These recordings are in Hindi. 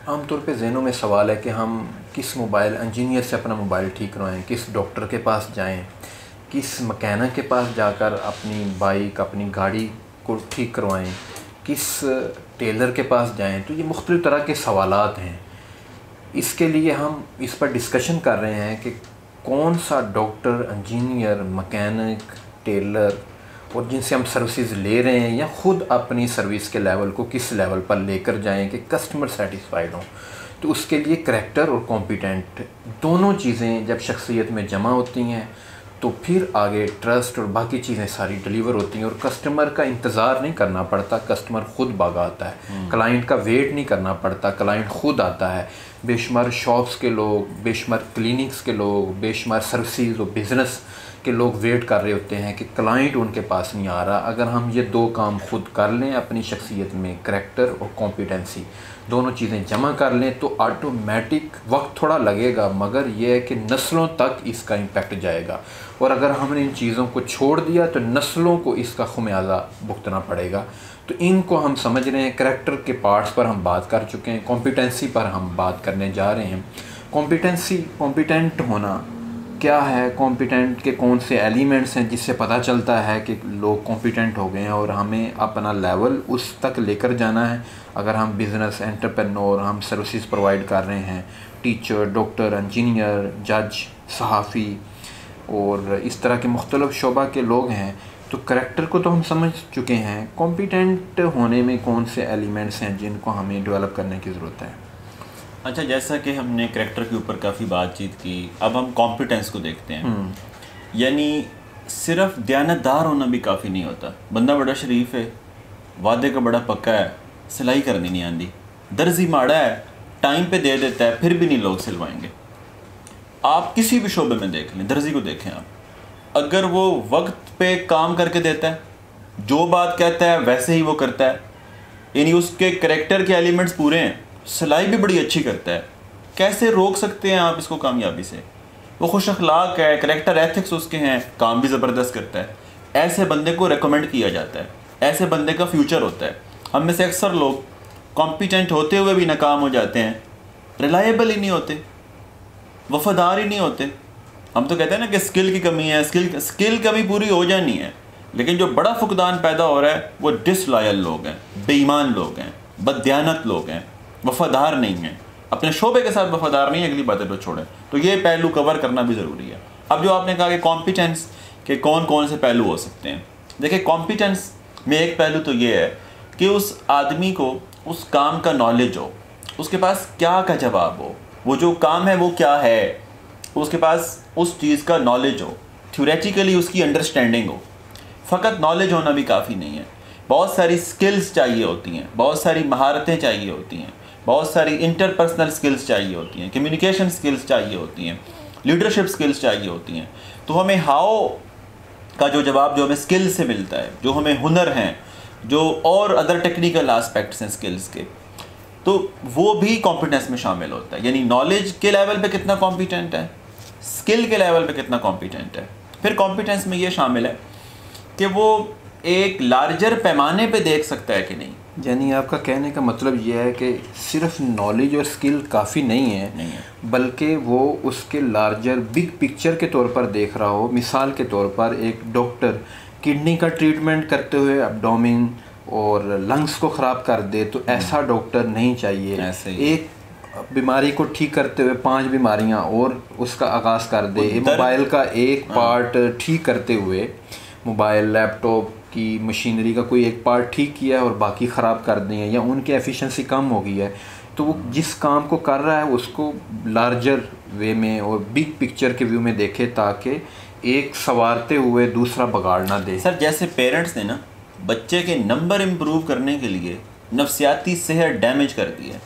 आमतौर पे ज़हनों में सवाल है कि हम किस मोबाइल इंजीनियर से अपना मोबाइल ठीक करवाएं, किस डॉक्टर के पास जाएं, किस मैकेनिक के पास जाकर अपनी बाइक अपनी गाड़ी को ठीक करवाएं, किस टेलर के पास जाएं। तो ये मुख्तलिफ़ तरह के सवालात हैं। इसके लिए हम इस पर डिस्कशन कर रहे हैं कि कौन सा डॉक्टर, इंजीनियर, मैकेनिक, टेलर और जिनसे हम सर्विसेज ले रहे हैं या ख़ुद अपनी सर्विस के लेवल को किस लेवल पर लेकर जाएं कि कस्टमर सेटिस्फाइड हों। तो उसके लिए करैक्टर और कॉम्पिटेंट दोनों चीज़ें जब शख्सियत में जमा होती हैं तो फिर आगे ट्रस्ट और बाकी चीज़ें सारी डिलीवर होती हैं और कस्टमर का इंतज़ार नहीं करना पड़ता, कस्टमर ख़ुद भागा आता है। क्लाइंट का वेट नहीं करना पड़ता, क्लाइंट ख़ुद आता है। बेशुमार शॉप्स के लोग, बेशुमार क्लिनिक्स के लोग, बेशुमार सर्विसेज और बिज़नेस के लोग वेट कर रहे होते हैं कि क्लाइंट उनके पास नहीं आ रहा। अगर हम ये दो काम खुद कर लें अपनी शख्सियत में, करैक्टर और कॉम्पिटेंसी दोनों चीज़ें जमा कर लें, तो ऑटोमेटिक वक्त थोड़ा लगेगा मगर यह है कि नस्लों तक इसका इम्पेक्ट जाएगा। और अगर हमने इन चीज़ों को छोड़ दिया तो नस्लों को इसका खुमियाजा भुगतना पड़ेगा। तो इनको हम समझ रहे हैं। करैक्टर के पार्ट्स पर हम बात कर चुके हैं, कॉम्पिटेंसी पर हम बात करने जा रहे हैं। कॉम्पिटेंसी, कॉम्पिटेंट होना क्या है, कॉम्पिटेंट के कौन से एलिमेंट्स हैं जिससे पता चलता है कि लोग कॉम्पिटेंट हो गए हैं और हमें अपना लेवल उस तक लेकर जाना है। अगर हम बिज़नेस एंटरप्रेन्योर, हम सर्विसेज प्रोवाइड कर रहे हैं, टीचर, डॉक्टर, इंजीनियर, जज, सहाफ़ी और इस तरह के मुख्तलिफ़ शोबा के लोग हैं, तो करैक्टर को तो हम समझ चुके हैं। कॉम्पिटेंट होने में कौन से एलिमेंट्स हैं जिनको हमें डेवलप करने की ज़रूरत है? अच्छा, जैसा कि हमने करैक्टर के ऊपर काफ़ी बातचीत की, अब हम कॉम्पिटेंस को देखते हैं। यानी सिर्फ दयानतदार होना भी काफ़ी नहीं होता। बंदा बड़ा शरीफ है, वादे का बड़ा पक्का है, सिलाई करनी नहीं आती, दर्जी माड़ा है, टाइम पे दे देता है, फिर भी नहीं लोग सिलवाएंगे। आप किसी भी शोबे में देख लें, दर्जी को देखें आप, अगर वो वक्त पे काम करके देता है, जो बात कहता है वैसे ही वो करता है, यानी उसके करैक्टर के एलिमेंट्स पूरे हैं, सिलाई भी बड़ी अच्छी करता है, कैसे रोक सकते हैं आप इसको कामयाबी से? वो खुश अखलाक है, करैक्टर एथिक्स उसके हैं, काम भी ज़बरदस्त करता है। ऐसे बंदे को रेकमेंड किया जाता है, ऐसे बंदे का फ्यूचर होता है। हम में से अक्सर लोग कॉम्पिटेंट होते हुए भी नाकाम हो जाते हैं, रिलायबल ही नहीं होते, वफादार ही नहीं होते। हम तो कहते हैं ना कि स्किल की कमी है, स्किल कभी पूरी हो जानी है, लेकिन जो बड़ा फुकदान पैदा हो रहा है वो डिसलॉयल लोग हैं, बेईमान लोग हैं, बददियानत लोग हैं, वफादार नहीं हैं, अपने शोबे के साथ वफादार नहीं है, अगली बातें तो छोड़ें। तो ये पहलू कवर करना भी ज़रूरी है। अब जो आपने कहा कि कॉम्पिटेंस के कौन कौन से पहलू हो सकते हैं, देखिए कॉम्पिटेंस में एक पहलू तो ये है कि उस आदमी को उस काम का नॉलेज हो, उसके पास क्या का जवाब हो, वो जो काम है वो क्या है, उसके पास उस चीज़ का नॉलेज हो, थ्योरेटिकली उसकी अंडरस्टैंडिंग हो। फ़कत नॉलेज होना भी काफ़ी नहीं है, बहुत सारी स्किल्स चाहिए होती हैं, बहुत सारी महारतें चाहिए होती हैं, बहुत सारी इंटरपर्सनल स्किल्स चाहिए होती हैं, कम्युनिकेशन स्किल्स चाहिए होती हैं, लीडरशिप स्किल्स चाहिए होती हैं। तो हमें हाउ का जो जवाब जो हमें स्किल से मिलता है, जो हमें हुनर हैं, जो और अदर टेक्निकल एस्पेक्ट्स हैं स्किल्स के, तो वो भी कॉम्पिटेंस में शामिल होता है। यानी नॉलेज के लेवल पे कितना कॉम्पिटेंट है, स्किल के लेवल पे कितना कॉम्पिटेंट है। फिर कॉम्पिटेंस में ये शामिल है कि वो एक लार्जर पैमाने पे देख सकता है कि नहीं। यानी आपका कहने का मतलब यह है कि सिर्फ नॉलेज और स्किल काफ़ी नहीं है, बल्कि वो उसके लार्जर बिग पिक्चर के तौर पर देख रहा हो। मिसाल के तौर पर एक डॉक्टर किडनी का ट्रीटमेंट करते हुए एब्डोमेन और लंग्स को ख़राब कर दे तो ऐसा डॉक्टर नहीं चाहिए। एक बीमारी को ठीक करते हुए 5 बीमारियां और उसका आगाज़ कर दे, मोबाइल का एक पार्ट ठीक करते हुए, मोबाइल, लैपटॉप की मशीनरी का कोई एक पार्ट ठीक किया है और बाकी ख़राब कर दी है या उनकी एफिशिएंसी कम हो गई है, तो वो जिस काम को कर रहा है उसको लार्जर वे में और बिग पिक्चर के व्यू में देखे ताकि एक संवारते हुए दूसरा बगाड़ ना दे। सर, जैसे पेरेंट्स ने ना बच्चे के नंबर इम्प्रूव करने के लिए नफ्सियाती सेहत डैमेज कर दी है।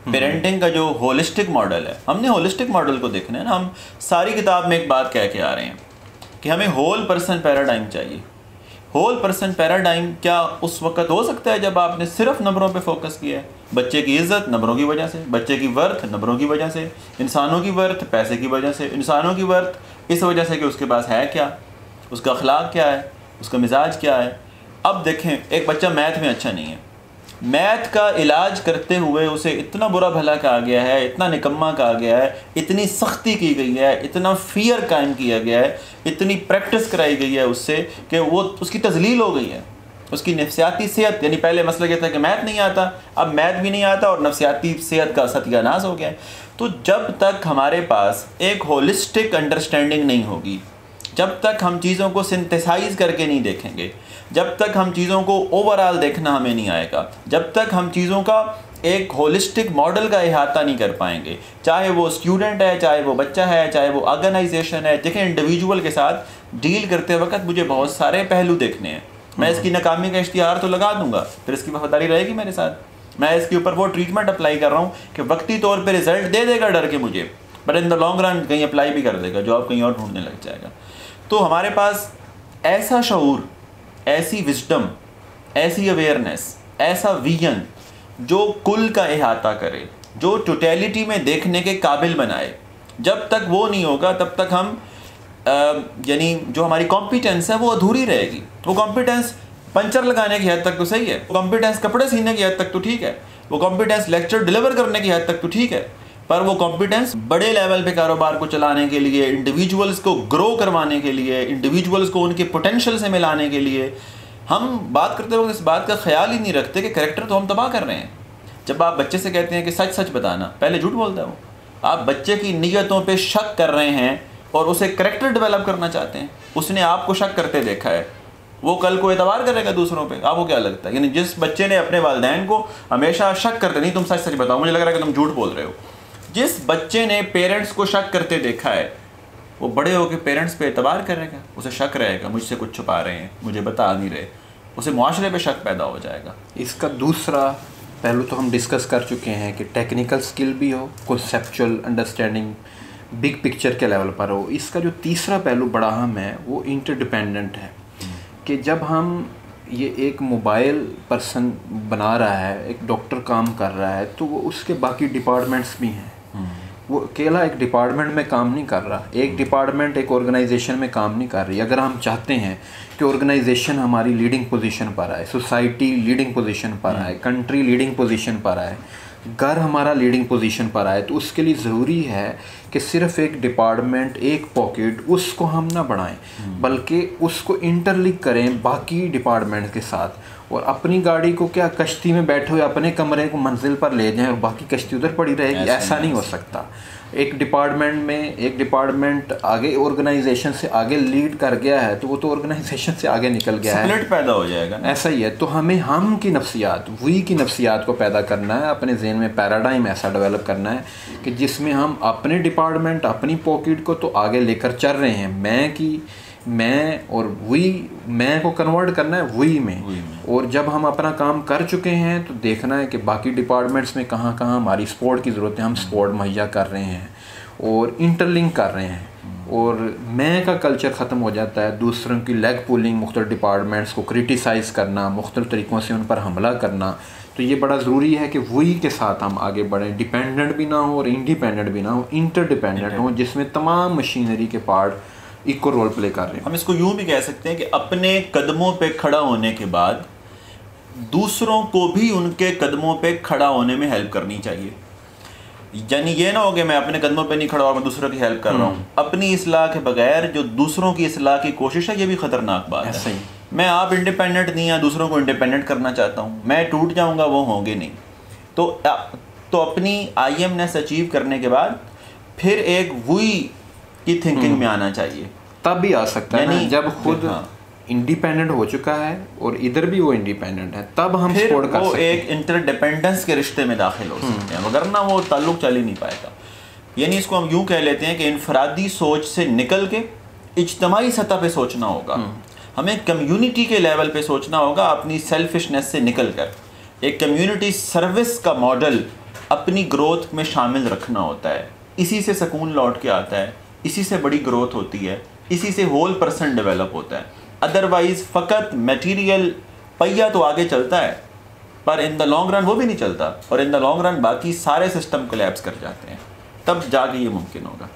पेरेंटिंग का जो होलिस्टिक मॉडल है, हमने होलिस्टिक मॉडल को देखना है ना। हम सारी किताब में एक बात कह के आ रहे हैं कि हमें होल पर्सन पैराडाइम चाहिए। होल पर्सन पैराडाइम क्या उस वक्त हो सकता है जब आपने सिर्फ नंबरों पे फोकस किया है। बच्चे की इज़्ज़त नंबरों की वजह से, बच्चे की वर्थ नंबरों की वजह से, इंसानों की वर्थ पैसे की वजह से, इंसानों की वर्थ इस वजह से कि उसके पास है क्या, उसका अखलाक क्या है, उसका मिजाज क्या है। अब देखें, एक बच्चा मैथ में अच्छा नहीं है, मैथ का इलाज करते हुए उसे इतना बुरा भला कहा गया है, इतना निकम्मा कहा गया है, इतनी सख्ती की गई है, इतना फियर कायम किया गया है, इतनी प्रैक्टिस कराई गई है उससे कि वो उसकी तजलील हो गई है। उसकी नफ्सियाती सेहत, यानी पहले मसला ये था कि मैथ नहीं आता, अब मैथ भी नहीं आता और नफ्सियाती सेहत का सत्यानाश हो गया है। तो जब तक हमारे पास एक होलिस्टिक अंडरस्टैंडिंग नहीं होगी, जब तक हम चीज़ों को सिंथेसाइज करके नहीं देखेंगे, जब तक हम चीज़ों को ओवरऑल देखना हमें नहीं आएगा, जब तक हम चीज़ों का एक होलिस्टिक मॉडल का इहाता नहीं कर पाएंगे, चाहे वो स्टूडेंट है, चाहे वो बच्चा है, चाहे वो ऑर्गेनाइजेशन है। देखें, इंडिविजुअल के साथ डील करते वक्त मुझे बहुत सारे पहलू देखने हैं। मैं इसकी नाकामी का इश्तिहार तो लगा दूंगा, फिर इसकी वफादारी रहेगी मेरे साथ। मैं इसके ऊपर वो ट्रीटमेंट अप्लाई कर रहा हूँ कि वक्ती तौर पर रिजल्ट दे देगा डर के मुझे, but in the long run कहीं अप्लाई भी कर देगा, जॉब कहीं और ढूंढने लग जाएगा। तो हमारे पास ऐसा शऊर, ऐसी विजडम, ऐसी अवेयरनेस, ऐसा विजन जो कुल का इहाता करे, जो टोटलिटी में देखने के काबिल बनाए, जब तक वो नहीं होगा तब तक हम यानी जो हमारी कॉम्पिटेंस है वो अधूरी रहेगी। वो कॉम्पिटेंस पंचर लगाने की हद तक तो सही है, वो कॉम्पिटेंस कपड़े सीने की हद तक तो ठीक है, वो कॉम्पिटेंस लेक्चर डिलीवर करने की हद तक तो ठीक है, पर वो कॉम्पिटेंस बड़े लेवल पे कारोबार को चलाने के लिए, इंडिविजुअल्स को ग्रो करवाने के लिए, इंडिविजुअल्स को उनके पोटेंशियल से मिलाने के लिए, हम बात करते वक्त इस बात का ख्याल ही नहीं रखते कि कैरेक्टर तो हम तबाह कर रहे हैं। जब आप बच्चे से कहते हैं कि सच सच बताना, पहले झूठ बोलता है वो। आप बच्चे की नीयतों पे शक कर रहे हैं और उसे कैरेक्टर डेवलप करना चाहते हैं। उसने आपको शक करते देखा है, वो कल को एतबार करेगा दूसरों पे। आपको क्या लगता है? यानी जिस बच्चे ने अपने वालिदैन को हमेशा शक करते, नहीं तुम सच सच बताओ, मुझे लग रहा है कि तुम झूठ बोल रहे हो, जिस बच्चे ने पेरेंट्स को शक करते देखा है, वो बड़े होकर पेरेंट्स पे एतबार करेगा, उसे शक रहेगा मुझसे कुछ छुपा रहे हैं, मुझे बता नहीं रहे, उसे मुआशरे पे शक पैदा हो जाएगा। इसका दूसरा पहलू तो हम डिस्कस कर चुके हैं कि टेक्निकल स्किल भी हो, कॉन्सेप्चुअल अंडरस्टैंडिंग बिग पिक्चर के लेवल पर हो। इसका जो तीसरा पहलू बड़ा अहम है वो इंटरडिपेंडेंट है कि जब हम ये एक मोबाइल पर्सन बना रहा है, एक डॉक्टर काम कर रहा है, तो वो उसके बाकी डिपार्टमेंट्स भी हैं। वो अकेला एक डिपार्टमेंट में काम नहीं कर रहा, एक डिपार्टमेंट एक ऑर्गेनाइजेशन में काम नहीं कर रही। अगर हम चाहते हैं कि ऑर्गेनाइजेशन हमारी लीडिंग पोजीशन पर आए, सोसाइटी लीडिंग पोजीशन पर आए, कंट्री लीडिंग पोजीशन पर आए, घर हमारा लीडिंग पोजीशन पर आए, तो उसके लिए ज़रूरी है कि सिर्फ एक डिपार्टमेंट, एक पॉकेट, उसको हम ना बढ़ाएं, बल्कि उसको इंटरलिंक करें बाकी डिपार्टमेंट के साथ। और अपनी गाड़ी को क्या कश्ती में बैठे हुए अपने कमरे को मंजिल पर ले जाएं और बाकी कश्ती उधर पड़ी रहेगी, ऐसा नहीं हो सकता। एक डिपार्टमेंट में एक डिपार्टमेंट आगे ऑर्गेनाइजेशन से आगे लीड कर गया है तो वो तो ऑर्गेनाइजेशन से आगे निकल गया है, स्प्लिट पैदा हो जाएगा ना? ऐसा ही है। तो हमें हम की नफ्सियात, वी की नफ्सियात को पैदा करना है, अपने ज़हन में पैराडाइम ऐसा डेवलप करना है कि जिसमें हम अपने डिपार्टमेंट, अपनी पॉकेट को तो आगे लेकर चल रहे हैं, मैं और वी, मैं को कन्वर्ट करना है वी में। और जब हम अपना काम कर चुके हैं तो देखना है कि बाकी डिपार्टमेंट्स में कहाँ कहाँ हमारी सपोर्ट की ज़रूरत है, हम सपोर्ट मुहैया कर रहे हैं और इंटरलिंक कर रहे हैं। और मैं का कल्चर ख़त्म हो जाता है, दूसरों की लेग पुलिंग, मुख्तलिफ डिपार्टमेंट्स को क्रिटिसाइज़ करना, मुख्तलिफ तरीक़ों से उन पर हमला करना। तो ये बड़ा ज़रूरी है कि वही के साथ हम आगे बढ़ें, डिपेंडेंट भी ना हो और इंडिपेंडेंट भी ना हो, इंटरडिपेंडेंट हो, जिसमें तमाम मशीनरी के पार्ट इक्वल रोल प्ले कर रहे हैं। हम इसको यूँ भी कह सकते हैं कि अपने कदमों पे खड़ा होने के बाद दूसरों को भी उनके कदमों पे खड़ा होने में हेल्प करनी चाहिए। यानी ये ना हो कि मैं अपने कदमों पे नहीं खड़ा और मैं दूसरों की हेल्प कर रहा हूँ। अपनी इस्लाह के बगैर जो दूसरों की इस्लाह की कोशिश है, ये भी ख़तरनाक बात है। मैं आप इंडिपेंडेंट नहीं है, दूसरों को इंडिपेंडेंट करना चाहता हूँ, मैं टूट जाऊँगा, वो होंगे नहीं। तो अपनी आईएमनेस अचीव करने के बाद फिर एक वही की थिंकिंग में आना चाहिए, तब भी आ सकता है ना, जब खुद इंडिपेंडेंट हो चुका है और इधर भी वो इंडिपेंडेंट है, तब हम सपोर्ट कर सकते हैं। एक इंटरडिपेंडेंस के रिश्ते में दाखिल हो सकते हैं, वगरना वो ताल्लुक चल ही नहीं पाएगा। यानी इसको हम यूँ कह लेते हैं कि इनफरादी सोच से निकल के इज्तमाही सतह पे सोचना होगा, हमें कम्युनिटी के लेवल पे सोचना होगा, अपनी सेल्फिशनेस से निकल कर एक कम्युनिटी सर्विस का मॉडल अपनी ग्रोथ में शामिल रखना होता है। इसी से सुकून लौट के आता है, इसी से बड़ी ग्रोथ होती है, इसी से होल पर्सन डेवलप होता है। अदरवाइज फ़कत मटेरियल पहिया तो आगे चलता है पर इन द लॉन्ग रन वो भी नहीं चलता, और इन द लॉन्ग रन बाकी सारे सिस्टम कोलैप्स कर जाते हैं, तब जाके ये मुमकिन होगा।